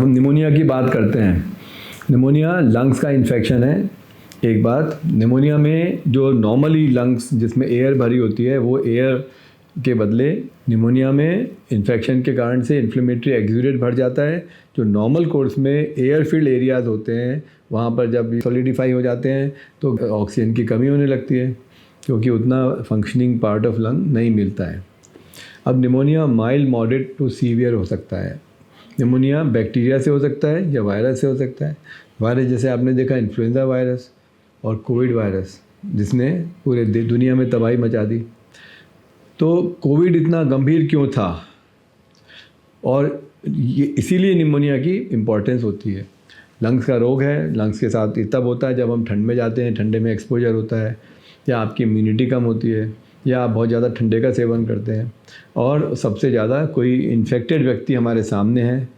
अब निमोनिया की बात करते हैं। निमोनिया लंग्स का इन्फेक्शन है। एक बात, निमोनिया में जो नॉर्मली लंग्स जिसमें एयर भरी होती है, वो एयर के बदले निमोनिया में इन्फेक्शन के कारण से इन्फ्लेमेटरी एक्सुडेट भर जाता है। जो नॉर्मल कोर्स में एयर फील्ड एरियाज़ होते हैं, वहाँ पर जब सॉलिडिफाई हो जाते हैं तो ऑक्सीजन की कमी होने लगती है, क्योंकि उतना फंक्शनिंग पार्ट ऑफ लंग नहीं मिलता है। अब pneumonia mild moderate to severe हो सकता है। निमोनिया बैक्टीरिया से हो सकता है या वायरस से हो सकता है। वायरस जैसे आपने देखा इन्फ्लुएंजा वायरस और कोविड वायरस, जिसने पूरे दुनिया में तबाही मचा दी। तो कोविड इतना गंभीर क्यों था, और ये इसीलिए निमोनिया की इम्पॉर्टेंस होती है। लंग्स का रोग है, लंग्स के साथ तब होता है जब हम ठंड में जाते हैं, ठंडे में एक्सपोजर होता है, या आपकी इम्यूनिटी कम होती है, या आप बहुत ज़्यादा ठंडे का सेवन करते हैं, और सबसे ज़्यादा कोई इन्फेक्टेड व्यक्ति हमारे सामने है,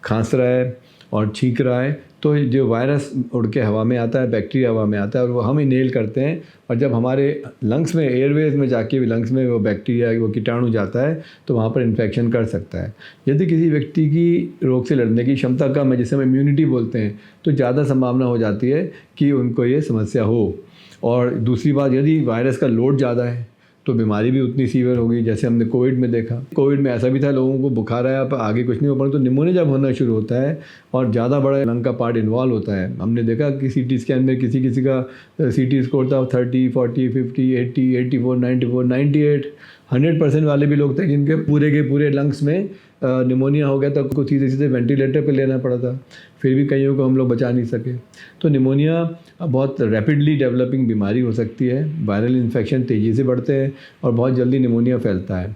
खांस रहा है और छींक रहा है, तो जो वायरस उड़ के हवा में आता है, बैक्टीरिया हवा में आता है और वो हम इनहेल करते हैं, और जब हमारे लंग्स में एयरवेज में जाके लंग्स में वो बैक्टीरिया वो कीटाणु जाता है तो वहाँ पर इन्फेक्शन कर सकता है। यदि किसी व्यक्ति की रोग से लड़ने की क्षमता कम है, जिसे हम इम्यूनिटी बोलते हैं, तो ज़्यादा संभावना हो जाती है कि उनको ये समस्या हो। और दूसरी बात, यदि वायरस का लोड ज़्यादा है तो बीमारी भी उतनी सीवियर होगी, जैसे हमने कोविड में देखा। कोविड में ऐसा भी था, लोगों को बुखार आया पर आगे कुछ नहीं हो पा, तो निमोनिया जब होना शुरू होता है और ज़्यादा बड़ा लंग का पार्ट इन्वॉल्व होता है, हमने देखा कि सीटी स्कैन में किसी का सीटी स्कोर था 30, 40, 50, 80, 84, 94, 98, 100% वाले भी लोग थे जिनके पूरे के पूरे लंग्स में निमोनिया हो गया था, कुछ सीधे वेंटिलेटर पे लेना पड़ा था, फिर भी कईयों को हम लोग बचा नहीं सके। तो निमोनिया बहुत रैपिडली डेवलपिंग बीमारी हो सकती है। वायरल इन्फेक्शन तेज़ी से बढ़ते हैं और बहुत जल्दी निमोनिया फैलता है।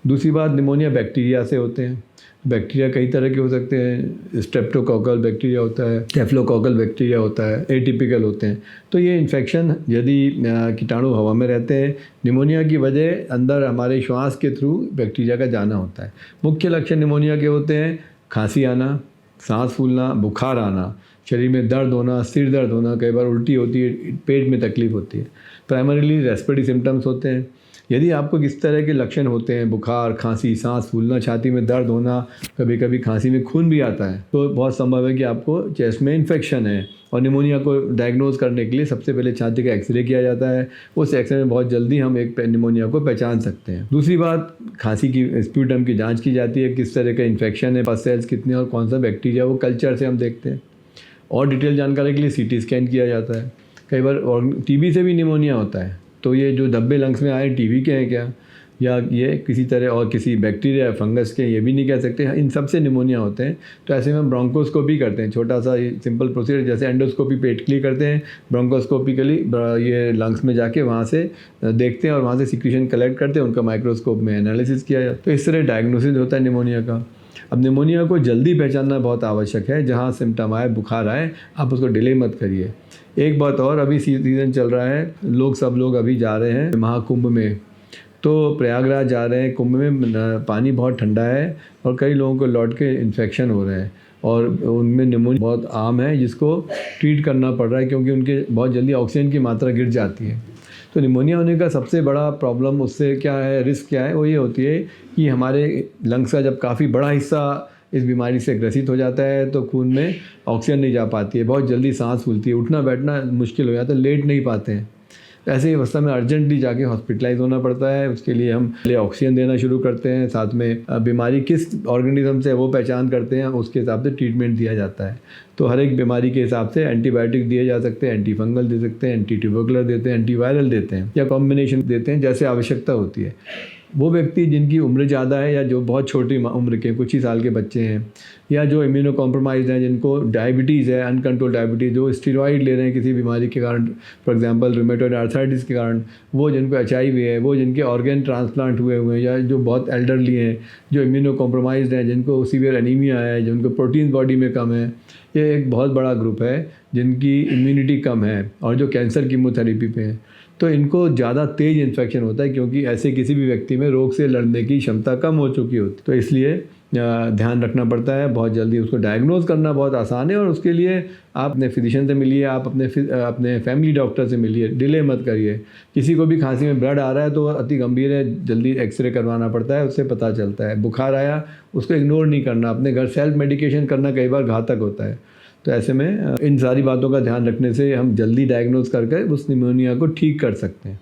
दूसरी बात, निमोनिया बैक्टीरिया से होते हैं। बैक्टीरिया कई तरह के हो सकते हैं। स्ट्रेप्टोकोकल बैक्टीरिया होता है, स्टेफिलोकोकल बैक्टीरिया होता है, एटिपिकल होते हैं। तो ये इन्फेक्शन यदि कीटाणु हवा में रहते हैं, निमोनिया की वजह अंदर हमारे श्वास के थ्रू बैक्टीरिया का जाना होता है। मुख्य लक्षण निमोनिया के होते हैं खांसी आना, सांस फूलना, बुखार आना, शरीर में दर्द होना, सिर दर्द होना, कई बार उल्टी होती है, पेट में तकलीफ होती है। प्राइमरीली रेस्पिरेटरी सिम्टम्स होते हैं। यदि आपको किस तरह के लक्षण होते हैं, बुखार, खांसी, सांस फूलना, छाती में दर्द होना, कभी कभी खांसी में खून भी आता है, तो बहुत संभव है कि आपको चेस्ट में इन्फेक्शन है। और निमोनिया को डायग्नोज करने के लिए सबसे पहले छाती का एक्सरे किया जाता है। उस एक्सरे में बहुत जल्दी हम एक निमोनिया को पहचान सकते हैं। दूसरी बात, खांसी की स्प्यूटम की जांच की जाती है, किस तरह का इन्फेक्शन है, पस सेल्स कितने और कौन सा बैक्टीरिया, वो कल्चर से हम देखते हैं। और डिटेल जानकारी के लिए सीटी स्कैन किया जाता है। कई बार और टीबी से भी निमोनिया होता है, तो ये जो धब्बे लंग्स में आए टीबी के हैं क्या, या ये किसी तरह और किसी बैक्टीरिया फंगस के, ये भी नहीं कह सकते। इन सब से निमोनिया होते हैं। तो ऐसे में हम ब्रोंकोस्कोपी करते हैं, छोटा सा सिंपल प्रोसीजर, जैसे एंडोस्कोपी पेट के लिए करते हैं, ब्रोंकोस्कोपिकली ये लंग्स में जाके वहाँ से देखते हैं और वहाँ से सिक्रीशन कलेक्ट करते हैं, उनका माइक्रोस्कोप में एनालिसिस किया जाता है। तो इस तरह डायग्नोसिस होता है निमोनिया का। अब निमोनिया को जल्दी पहचानना बहुत आवश्यक है। जहाँ सिम्टम आए, बुखार आए, आप उसको डिले मत करिए। एक बात और, अभी सीज़न चल रहा है, सब लोग अभी जा रहे हैं महाकुंभ में, तो प्रयागराज जा रहे हैं। कुंभ में पानी बहुत ठंडा है और कई लोगों को लौट के इन्फेक्शन हो रहे हैं, और उनमें निमोनिया बहुत आम है, जिसको ट्रीट करना पड़ रहा है, क्योंकि उनके बहुत जल्दी ऑक्सीजन की मात्रा गिर जाती है। तो निमोनिया होने का सबसे बड़ा प्रॉब्लम उससे क्या है, रिस्क क्या है, वो ये होती है कि हमारे लंग्स का जब काफ़ी बड़ा हिस्सा इस बीमारी से ग्रसित हो जाता है, तो खून में ऑक्सीजन नहीं जा पाती है, बहुत जल्दी सांस फूलती है, उठना बैठना मुश्किल हो जाता है, लेट नहीं पाते हैं। ऐसे ही अवस्था में अर्जेंटली जाके हॉस्पिटलाइज होना पड़ता है। उसके लिए हम पहले ऑक्सीजन देना शुरू करते हैं, साथ में बीमारी किस ऑर्गेनिज्म से वो पहचान करते हैं, उसके हिसाब से ट्रीटमेंट दिया जाता है। तो हर एक बीमारी के हिसाब से एंटीबायोटिक दिए जा सकते हैं, एंटी फंगल दे सकते हैं, एंटी ट्यूबरकुलर देते हैं, एंटीवायरल देते हैं, या कॉम्बिनेशन देते हैं, जैसे आवश्यकता होती है। वो व्यक्ति जिनकी उम्र ज़्यादा है, या जो बहुत छोटी उम्र के कुछ ही साल के बच्चे हैं, या जो इम्यूनो कॉम्प्रोमाइज़ हैं, जिनको डायबिटीज़ है, अनकंट्रोल डायबिटीज़, जो स्टेरॉइड ले रहे हैं किसी बीमारी के कारण, फॉर एग्जांपल रूमेटॉइड आर्थराइटिस के कारण, वो जिनको HIV है, वो जिनके ऑर्गन ट्रांसप्लांट हुए हैं, या जो बहुत एल्डरली हैं, जो इम्यूनो कॉम्प्रोमाइज़ हैं, जिनको सीवियर एनीमिया है, जिनको प्रोटीन बॉडी में कम है, ये एक बहुत बड़ा ग्रुप है जिनकी इम्यूनिटी कम है और जो कैंसर कीमोथेरेपी पे है। तो इनको ज़्यादा तेज़ इन्फेक्शन होता है, क्योंकि ऐसे किसी भी व्यक्ति में रोग से लड़ने की क्षमता कम हो चुकी होती है। तो इसलिए ध्यान रखना पड़ता है। बहुत जल्दी उसको डायग्नोज करना बहुत आसान है और उसके लिए आप अपने फिजिशियन से मिलिए, आप अपने फैमिली डॉक्टर से मिलिए, डिले मत करिए। किसी को भी खांसी में ब्लड आ रहा है तो अति गंभीर है, जल्दी एक्सरे करवाना पड़ता है, उससे पता चलता है। बुखार आया उसको इग्नोर नहीं करना, अपने घर सेल्फ मेडिकेशन करना कई बार घातक होता है। तो ऐसे में इन सारी बातों का ध्यान रखने से हम जल्दी डायग्नोज करके उस निमोनिया को ठीक कर सकते हैं।